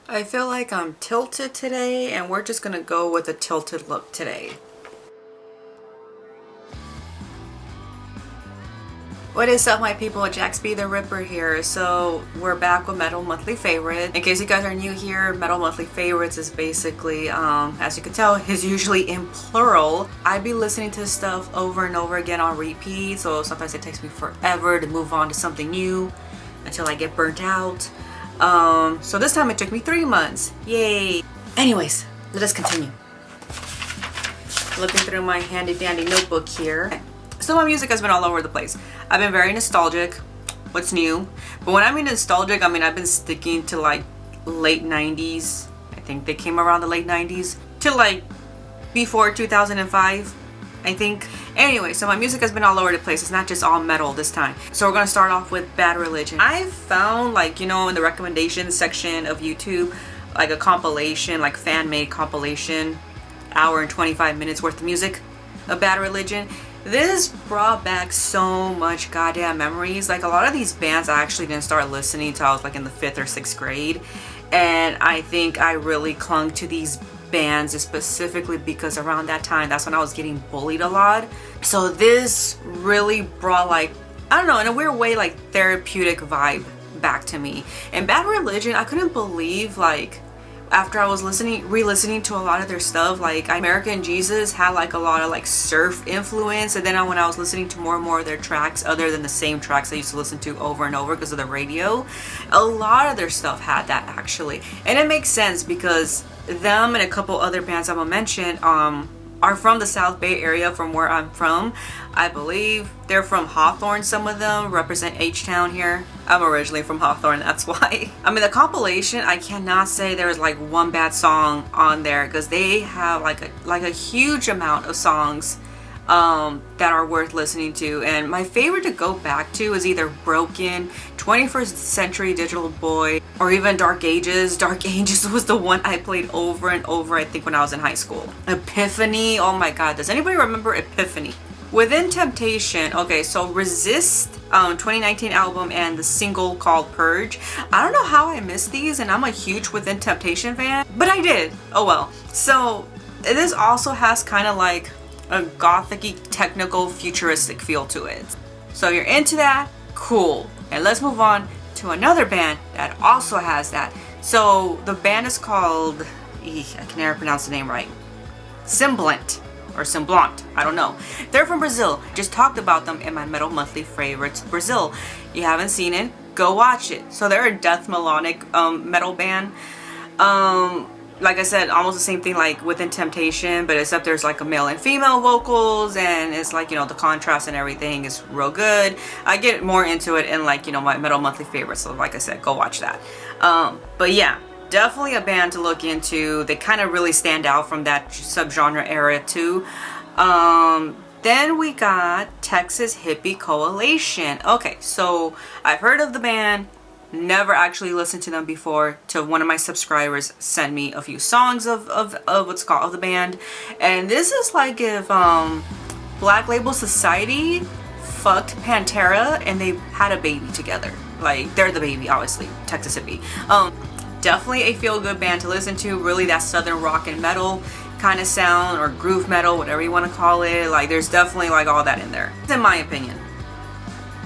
I feel like I'm tilted today, and we're just gonna go with a tilted look today. What is up, my people? JaxB.TheRipper here. So we're back with Metal Monthly Favorite. In case you guys are new here, Metal Monthly Favorites is basically, as you can tell, is usually in plural. I'd be listening to stuff over and over again on repeat, so sometimes it takes me forever to move on to something new until I get burnt out. So this time it took me 3 months. Yay! Anyways, let us continue. Looking through my handy dandy notebook here. So my music has been all over the place. I've been very nostalgic. What's new? But when I mean nostalgic, I mean I've been sticking to like late 90s. I think they came around the late 90s to like before 2005. I think. Anyway, so my music has been all over the place. It's not just all metal this time. So we're gonna start off with Bad Religion. I found, like, you know, in the recommendations section of YouTube, like a compilation, like fan-made compilation, hour and 25 minutes worth of music of Bad Religion. This brought back so much goddamn memories. Like, a lot of these bands I actually didn't start listening till I was like in the 5th or 6th grade. And I think I really clung to these bands specifically because around that time, that's when I was getting bullied a lot. So this really brought, like, I don't know, in a weird way, like therapeutic vibe back to me. And Bad Religion, I couldn't believe, like, after I was re-listening to a lot of their stuff, like American Jesus had like a lot of like surf influence, and then when I was listening to more and more of their tracks, other than the same tracks I used to listen to over and over because of the radio, a lot of their stuff had that actually. And it makes sense because them and a couple other bands I'm gonna mention are from the South Bay area, from where I'm from. I believe they're from Hawthorne. Some of them represent H-Town here. I'm originally from Hawthorne, that's why. I mean, the compilation, I cannot say there's like one bad song on there because they have like a huge amount of songs that are worth listening to. And my favorite to go back to is either Broken, 21st Century Digital Boy, or even Dark Ages. Dark Ages was the one I played over and over, I think, when I was in high school. Epiphany, oh my god, does anybody remember Epiphany? Within Temptation, okay, so Resist, 2019 album, and the single called Purge. I don't know how I missed these, and I'm a huge Within Temptation fan, but I did. Oh well. So this also has kind of like a gothic-y, technical, futuristic feel to it. So you're into that? Cool. And let's move on to another band that also has that. So the band is called, I can never pronounce the name right, Semblant or Semblant, I don't know. They're from Brazil. Just talked about them in my Metal Monthly Favorites Brazil. You haven't seen it? Go watch it. So they're a death melodic metal band. Like I said, almost the same thing like Within Temptation, but except there's like a male and female vocals, and it's like, you know, the contrast and everything is real good. I get more into it in, like, you know, my Metal Monthly Favorites, so like I said, go watch that. But yeah, definitely a band to look into. They kind of really stand out from that subgenre era too. Then we got Texas Hippie Coalition. Okay, so I've heard of the band, never actually listened to them before, till one of my subscribers sent me a few songs of what's called, of the band. And this is like if Black Label Society fucked Pantera and they had a baby together. Like, they're the baby, obviously, Texas Hippie. Definitely a feel-good band to listen to. Really that southern rock and metal kind of sound, or groove metal, whatever you want to call it. Like, there's definitely like all that in there, in my opinion.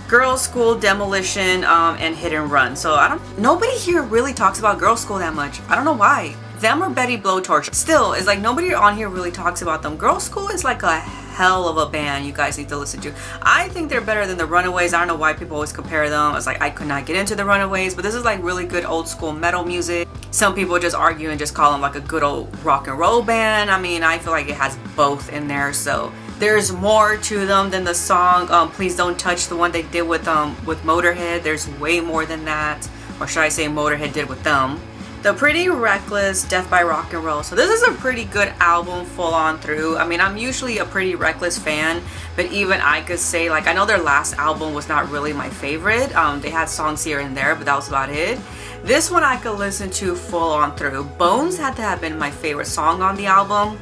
Girls School, Demolition, and Hit and Run. So nobody here really talks about Girls School that much. I don't know why. Them or Betty Blowtorch. Still, it's like nobody on here really talks about them. Girls School is like a hell of a band you guys need to listen to. I think they're better than the Runaways. I don't know why people always compare them. It's like I could not get into the Runaways, but this is like really good old school metal music. Some people just argue and just call them like a good old rock and roll band. I mean, I feel like it has both in there, so there's more to them than the song Please Don't Touch, the one they did with Motorhead. There's way more than that, or should I say Motorhead did with them. The Pretty Reckless, Death by Rock and Roll. So this is a pretty good album full on through. I mean, I'm usually a Pretty Reckless fan, but even I could say, like, I know their last album was not really my favorite. They had songs here and there, but that was about it. This one I could listen to full on through. Bones had to have been my favorite song on the album.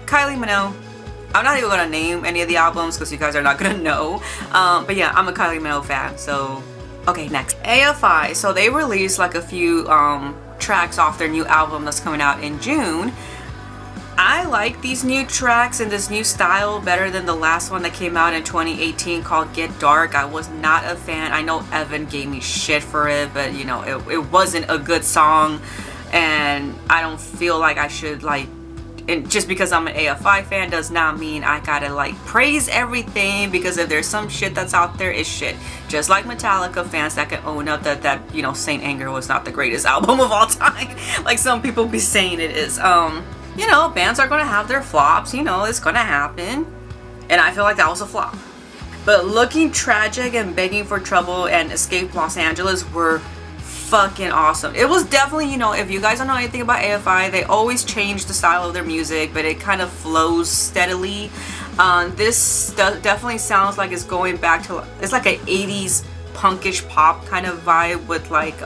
Kylie Minogue. I'm not even gonna name any of the albums because you guys are not gonna know. But yeah, I'm a Kylie Minogue fan, so okay, next. AFI. So they released like a few tracks off their new album that's coming out in June. I like these new tracks and this new style better than the last one that came out in 2018 called Get Dark. I was not a fan. I know Evan gave me shit for it, but you know, it wasn't a good song, and I don't feel like I should like, and just because I'm an AFI fan does not mean I gotta like praise everything, because if there's some shit that's out there, it's shit. Just like Metallica fans that can own up that you know, Saint Anger was not the greatest album of all time like some people be saying it is. You know, bands are gonna have their flops, you know, it's gonna happen. And I feel like that was a flop. But Looking Tragic and Begging for Trouble and Escape Los Angeles were fucking awesome. It was definitely, you know, if you guys don't know anything about AFI, they always change the style of their music, but it kind of flows steadily. This definitely sounds like it's going back to, it's like an 80s punkish pop kind of vibe with like,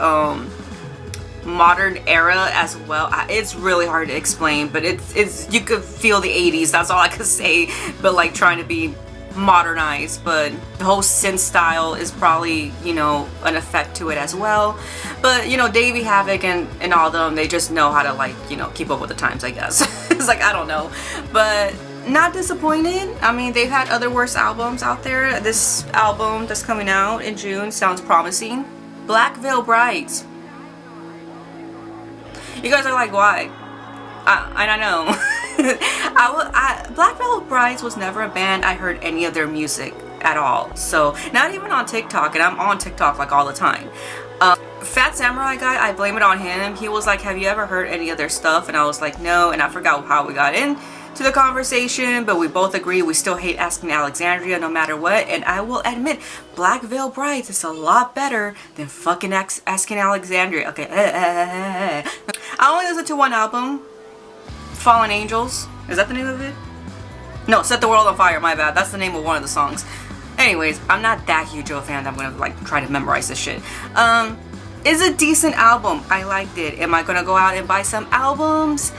modern era as well. It's really hard to explain, but it's you could feel the 80s, that's all I could say, but like trying to be modernized. But the whole synth style is probably, you know, an effect to it as well. But you know, Davey Havok and all of them, they just know how to like, you know, keep up with the times, I guess. It's like, I don't know, but not disappointed. I mean, they've had other worse albums out there. This album that's coming out in June sounds promising. Black Veil Brides. You guys are like, why? I don't know. Black Fellow Brides was never a band I heard any of their music at all. So, not even on TikTok, and I'm on TikTok like all the time. Fat Samurai guy, I blame it on him. He was like, have you ever heard any of their stuff? And I was like, no, and I forgot how we got into the conversation, but we both agree we still hate Asking Alexandria no matter what. And I will admit, Black Veil Brides is a lot better than fucking Asking Alexandria. Okay, I only listened to one album, Fallen Angels. Is that the name of it? No, Set the World on Fire, my bad. That's the name of one of the songs. Anyways, I'm not that huge of a fan that I'm gonna like try to memorize this shit. It's a decent album. I liked it. Am I gonna go out and buy some albums?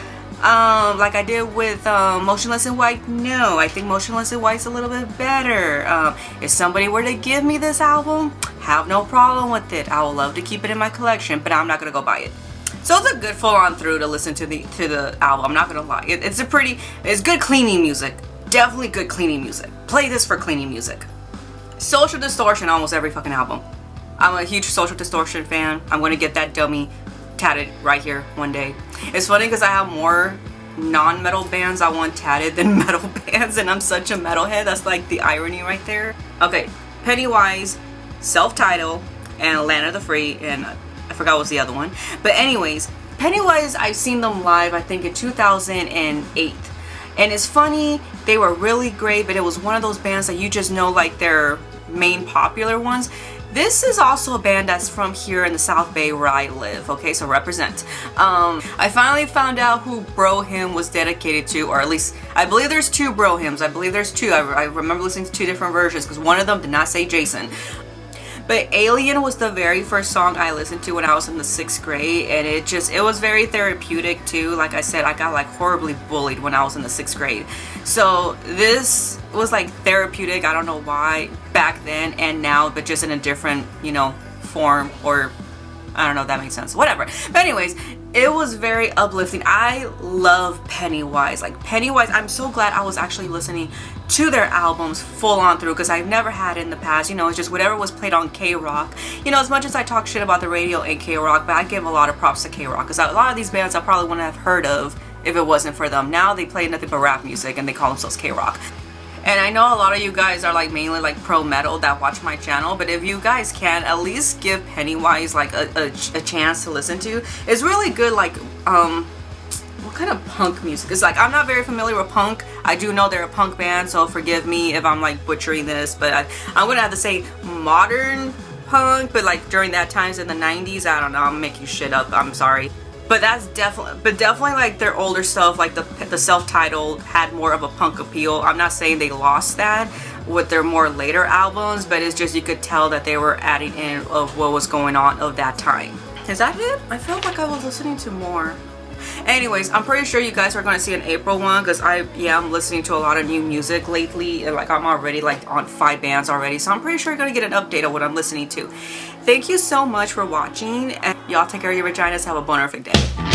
Like I did with Motionless in White? No, I think Motionless in White's a little bit better. If somebody were to give me this album, have no problem with it. I would love to keep it in my collection, but I'm not gonna go buy it. So it's a good full-on through to listen to the album. I'm not gonna lie. It's good cleaning music. Definitely good cleaning music. Play this for cleaning music. Social Distortion, almost every fucking album. I'm a huge Social Distortion fan. I'm gonna get that dummy tatted right here one day. It's funny because I have more non-metal bands I want tatted than metal bands, and I'm such a metalhead. That's like the irony right there. Okay, Pennywise, Self-Titled, and Land of the Free, and I forgot what was the other one. But anyways, Pennywise, I've seen them live I think in 2008. And it's funny, they were really great, but it was one of those bands that you just know like their main popular ones. This is also a band that's from here in the South Bay where I live, okay, so represent. I finally found out who Bro Hymn was dedicated to, or at least, I believe there's two Bro Hymns. I believe there's two. I remember listening to two different versions because one of them did not say Jason. But Alien was the very first song I listened to when I was in the 6th grade, and it was very therapeutic too. Like I said, I got like horribly bullied when I was in the 6th grade. So this was like therapeutic, I don't know why, back then and now, but just in a different, you know, form, or I don't know if that makes sense, whatever. But anyways, it was very uplifting. I love Pennywise. Like Pennywise, I'm so glad I was actually listening to their albums full on through, because I've never had it in the past. You know, it's just whatever was played on K-Rock. You know, as much as I talk shit about the radio and K-Rock, but I give a lot of props to K-Rock, because a lot of these bands I probably wouldn't have heard of if it wasn't for them. Now they play nothing but rap music and they call themselves K-Rock. And I know a lot of you guys are like mainly like pro metal that watch my channel, but if you guys can at least give Pennywise like a chance to listen to. It's really good. Like what kind of punk music? It's like, I'm not very familiar with punk. I do know they're a punk band, so forgive me if I'm like butchering this, but I'm gonna have to say modern punk, but like during that times in the 90s, I don't know, I'm making shit up, I'm sorry. But that's definitely like their older stuff, like the self-titled had more of a punk appeal. I'm not saying they lost that with their more later albums, but it's just you could tell that they were adding in of what was going on of that time. Is that it? I felt like I was listening to more. Anyways, I'm pretty sure you guys are going to see an April one, because I'm listening to a lot of new music lately, and like I'm already like on 5 bands already, so I'm pretty sure you're going to get an update of what I'm listening to. Thank you so much for watching, and Y'all take care of your vaginas. Have a bonerific day.